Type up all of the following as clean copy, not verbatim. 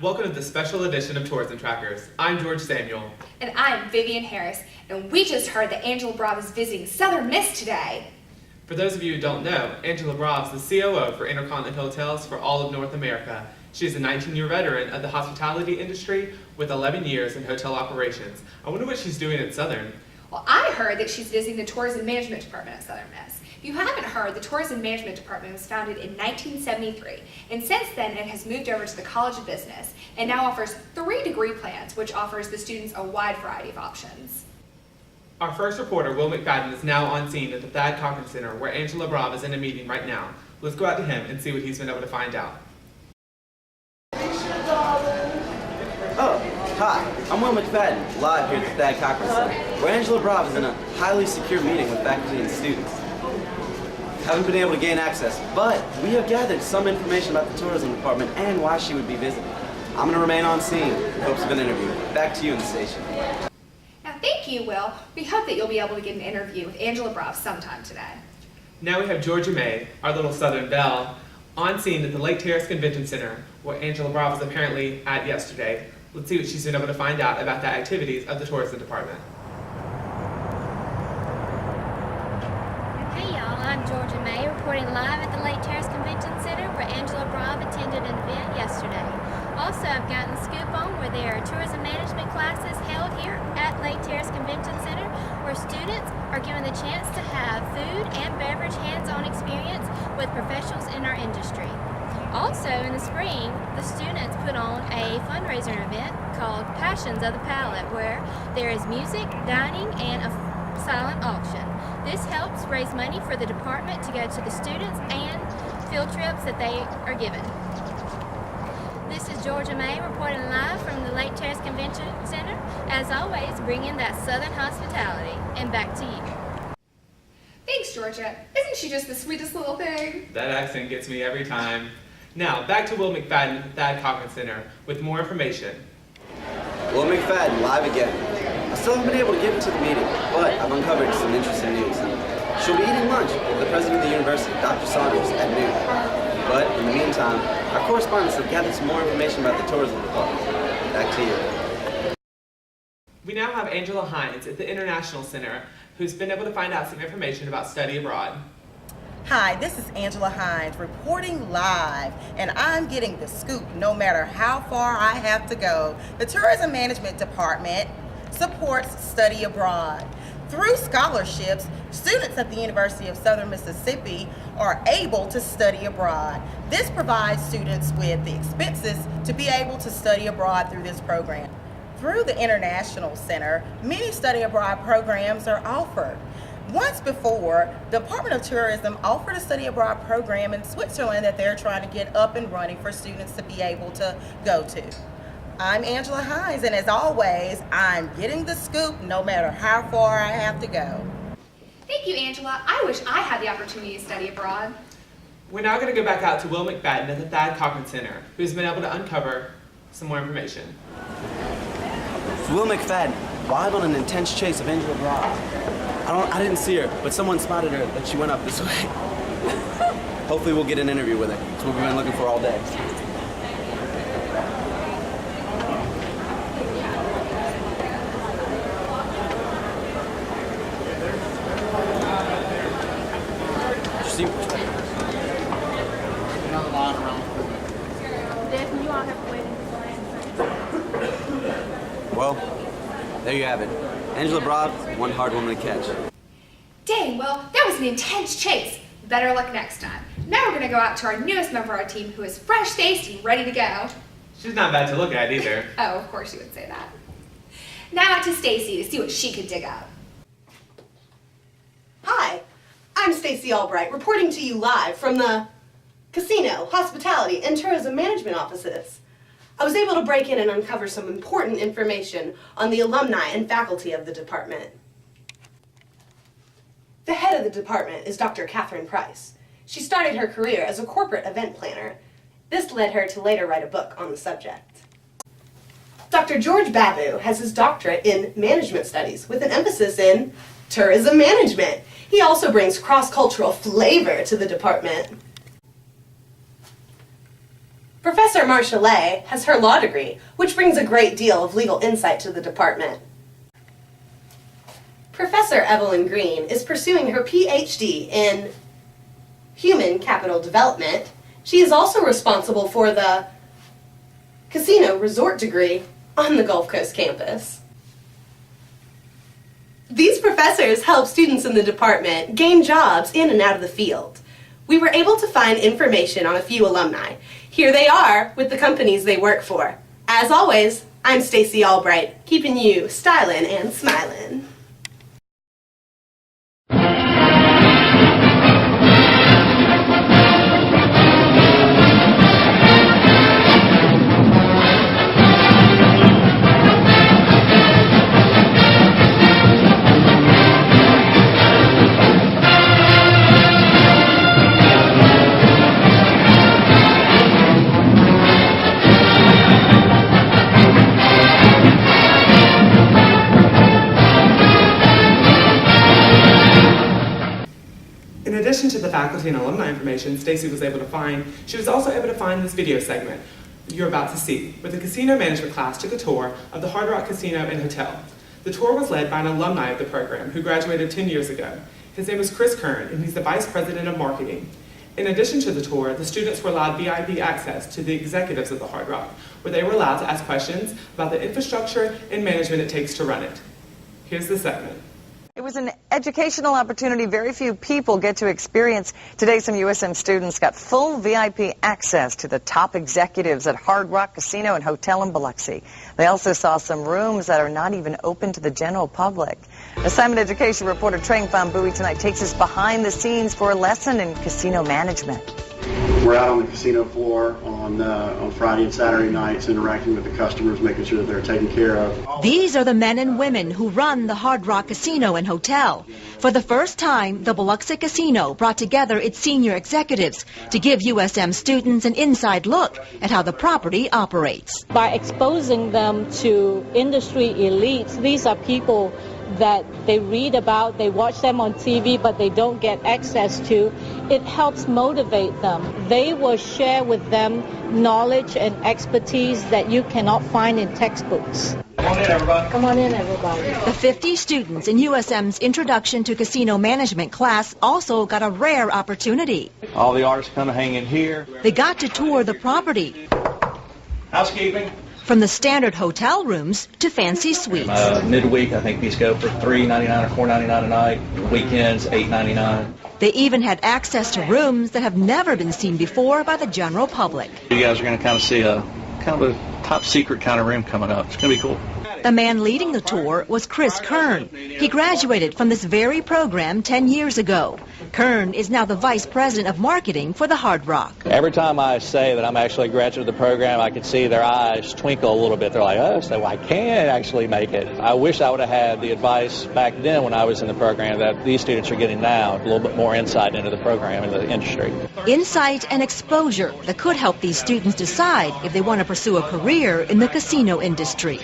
welcome to the special edition of Tourism Trackers. I'm George Samuel. And I'm Vivian Harris, and we just heard that Angela Brav is visiting Southern Miss today. For those of you who don't know, Angela Brav is the COO for Intercontinental Hotels for all of North America. She is a 19-year veteran of the hospitality industry with 11 years in hotel operations. I wonder what she's doing at Southern. Well, I heard that she's visiting the Tourism Management Department at Southern Miss. If you haven't heard, the Tourism Management Department was founded in 1973, and since then it has moved over to the College of Business and now offers 3 degree plans, which offers the students a wide variety of options. Our first reporter, Will McFadden, is now on scene at the Thad Cochran Center, where Angela Brav is in a meeting right now. Let's go out to him and see what he's been able to find out. Oh, hi, I'm Will McFadden, live here at the Thad Cochran Center, where Angela Brav is in a highly secure meeting with faculty and students. Haven't been able to gain access, but we have gathered some information about the tourism department and why she would be visiting. I'm going to remain on scene in hopes of an interview. Back to you in the station. Now, thank you, Will. We hope that you'll be able to get an interview with Angela Brav sometime today. Now we have Georgia May, our little Southern belle, on scene at the Lake Terrace Convention Center, where Angela Brav was apparently at yesterday. Let's see what she's been able to find out about the activities of the tourism department. Hey y'all, I'm Georgia May, reporting live at the Lake Terrace Convention Center where Angela Brav attended an event yesterday. Also, I've gotten the scoop on where there are tourism management classes held here at Lake Terrace Convention Center where students are given the chance to have food and beverage hands-on experience with professionals in our industry. Also, in the spring, the students put on a fundraiser event called Passions of the Palate where there is music, dining, and a silent auction. This helps raise money for the department to go to the students and field trips that they are given. This is Georgia May reporting live from the Lake Terrace Convention Center. As always, bringing that Southern hospitality. And back to you. Thanks, Georgia. Isn't she just the sweetest little thing? That accent gets me every time. Now, back to Will McFadden at the Thad Cochran Center with more information. Will McFadden, live again. I still haven't been able to get into the meeting, but I've uncovered some interesting news. She'll be eating lunch with the president of the university, Dr. Saunders, at noon. But in the meantime, our correspondents have gathered some more information about the tourism department. Back to you. We now have Angela Hines at the International Center, who's been able to find out some information about study abroad. Hi, this is Angela Hines reporting live, and I'm getting the scoop no matter how far I have to go. The Tourism Management Department supports study abroad. Through scholarships, students at the University of Southern Mississippi are able to study abroad. This provides students with the expenses to be able to study abroad through this program. Through the International Center, many study abroad programs are offered. Once before, the Department of Tourism offered a study abroad program in Switzerland that they're trying to get up and running for students to be able to go to. I'm Angela Hines, and as always, I'm getting the scoop no matter how far I have to go. Thank you, Angela. I wish I had the opportunity to study abroad. We're now going to go back out to Will McFadden at the Thad Cochran Center, who's been able to uncover some more information. Will McFadden, live on an intense chase of Angela Brav. I didn't see her, but someone spotted her that she went up this way. Hopefully we'll get an interview with her. That's what we've been looking for all day. Well, there you have it. Angela Brav, one hard woman to catch. Dang, well, that was an intense chase. Better luck next time. Now we're going to go out to our newest member of our team who is fresh-faced and ready to go. She's not bad to look at either. Oh, of course you would say that. Now out to Stacy to see what she could dig up. Hi, I'm Stacy Albright, reporting to you live from the Casino, Hospitality, and Tourism Management offices. I was able to break in and uncover some important information on the alumni and faculty of the department. The head of the department is Dr. Catherine Price. She started her career as a corporate event planner. This led her to later write a book on the subject. Dr. George Babu has his doctorate in management studies with an emphasis in tourism management. He also brings cross-cultural flavor to the department. Professor Marcia Lay has her law degree, which brings a great deal of legal insight to the department. Professor Evelyn Green is pursuing her PhD in Human Capital Development. She is also responsible for the Casino Resort degree on the Gulf Coast campus. These professors help students in the department gain jobs in and out of the field. We were able to find information on a few alumni. Here they are with the companies they work for. As always, I'm Stacey Albright, keeping you stylin' and smilin'. In addition to the faculty and alumni information Stacey was able to find, she was also able to find this video segment you're about to see, where the casino management class took a tour of the Hard Rock Casino and Hotel. The tour was led by an alumni of the program who graduated 10 years ago. His name is Chris Kern, and he's the Vice President of Marketing. In addition to the tour, the students were allowed VIP access to the executives of the Hard Rock, where they were allowed to ask questions about the infrastructure and management it takes to run it. Here's the segment. It was an educational opportunity very few people get to experience. Today, some USM students got full VIP access to the top executives at Hard Rock Casino and Hotel in Biloxi. They also saw some rooms that are not even open to the general public. Assignment Education reporter Trang Van Bowie tonight takes us behind the scenes for a lesson in casino management. We're out on the casino floor on Friday and Saturday nights, interacting with the customers, making sure that they're taken care of. These are the men and women who run the Hard Rock Casino and Hotel. For the first time, the Biloxi Casino brought together its senior executives to give USM students an inside look at how the property operates. By exposing them to industry elites, these are people that they read about, they watch them on TV, but they don't get access to. It helps motivate them. They will share with them knowledge and expertise that you cannot find in textbooks. Come on in, everybody. Come on in, everybody. The 50 students in USM's Introduction to Casino Management class also got a rare opportunity. All the artists come to hang in here. They got to tour the property. Housekeeping. From the standard hotel rooms to fancy suites. Midweek, I think these go for $3.99 or $4.99 a night. Weekends, $8.99. They even had access to rooms that have never been seen before by the general public. You guys are going to kind of see a top secret kind of room coming up. It's going to be cool. The man leading the tour was Chris Kern. He graduated from this very program 10 years ago. Kern is now the Vice President of Marketing for the Hard Rock. Every time I say that I'm actually a graduate of the program, I can see their eyes twinkle a little bit. They're like, oh, so I can actually make it. I wish I would have had the advice back then when I was in the program that these students are getting now, a little bit more insight into the program and the industry. Insight and exposure that could help these students decide if they want to pursue a career in the casino industry.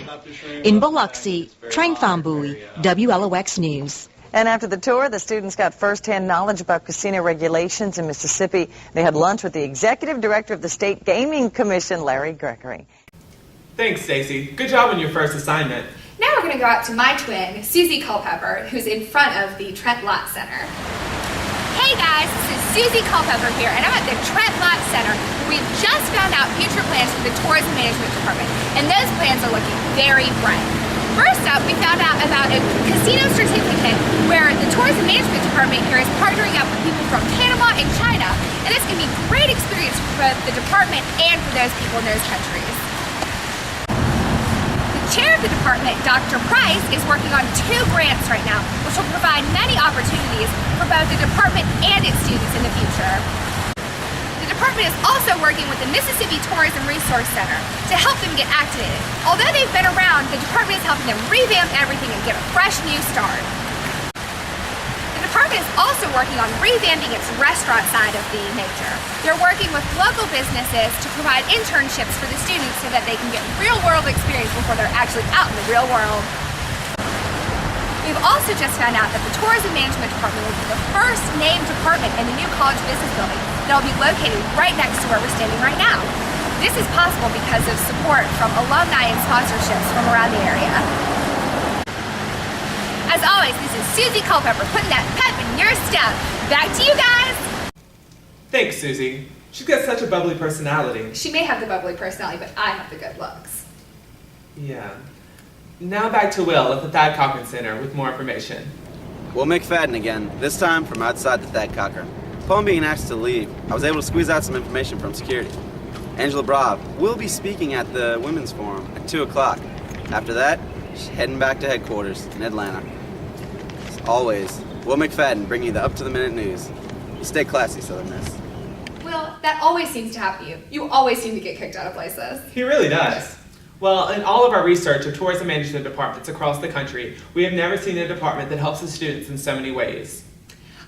In Biloxi, Trang Van Bowie, WLOX News. And after the tour, the students got first-hand knowledge about casino regulations in Mississippi. They had lunch with the Executive Director of the State Gaming Commission, Larry Gregory. Thanks, Stacey. Good job on your first assignment. Now we're going to go out to my twin, Susie Culpepper, who's in front of the Trent Lott Center. Hey guys, this is Susie Culpepper here, and I'm at the Trent Lott Center. We've just found out future plans for the Tourism Management Department, and those plans are looking very bright. First up, we found out about a casino certificate where the Tourism Management Department here is partnering up with people from Panama and China, and it's going to be a great experience for both the department and for those people in those countries. The chair of the department, Dr. Price, is working on 2 grants right now, which will provide many opportunities for both the department and its students in the future. The department is also working with the Mississippi Tourism Resource Center to help them get activated. Although they've been around, the department is helping them revamp everything and get a fresh new start. The department is also working on revamping its restaurant side of the major. They're working with local businesses to provide internships for the students so that they can get real-world experience before they're actually out in the real world. We've also just found out that the Tourism Management Department will be the first named department in the new college business building that will be located right next to where we're standing right now. This is possible because of support from alumni and sponsorships from around the area. As always, this is Susie Culpepper putting that pep in your step. Back to you guys! Thanks, Susie. She's got such a bubbly personality. She may have the bubbly personality, but I have the good looks. Yeah. Now back to Will at the Thad Cochran Center with more information. Will McFadden again, this time from outside the Thad Cochran. Upon being asked to leave, I was able to squeeze out some information from security. Angela Brav will be speaking at the Women's Forum at 2 o'clock. After that, she's heading back to headquarters in Atlanta. As always, Will McFadden bringing you the up-to-the-minute news. You stay classy, Southern Miss. Will, that always seems to happen to you. You always seem to get kicked out of places. He really does. Well, in all of our research of tourism management departments across the country, we have never seen a department that helps the students in so many ways.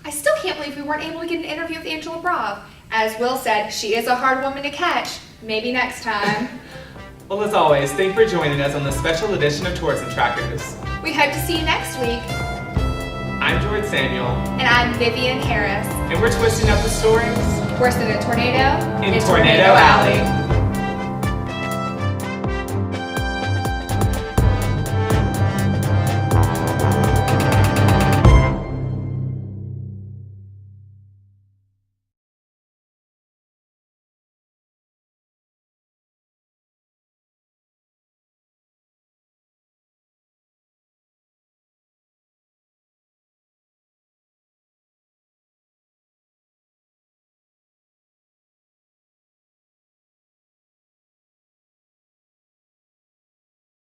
I still can't believe we weren't able to get an interview with Angela Brav. As Will said, she is a hard woman to catch. Maybe next time. Well, as always, thank you for joining us on this special edition of Tourism Trackers. We hope to see you next week. I'm George Samuel. And I'm Vivian Harris. And we're twisting up the stories Worse than a tornado in Tornado Alley.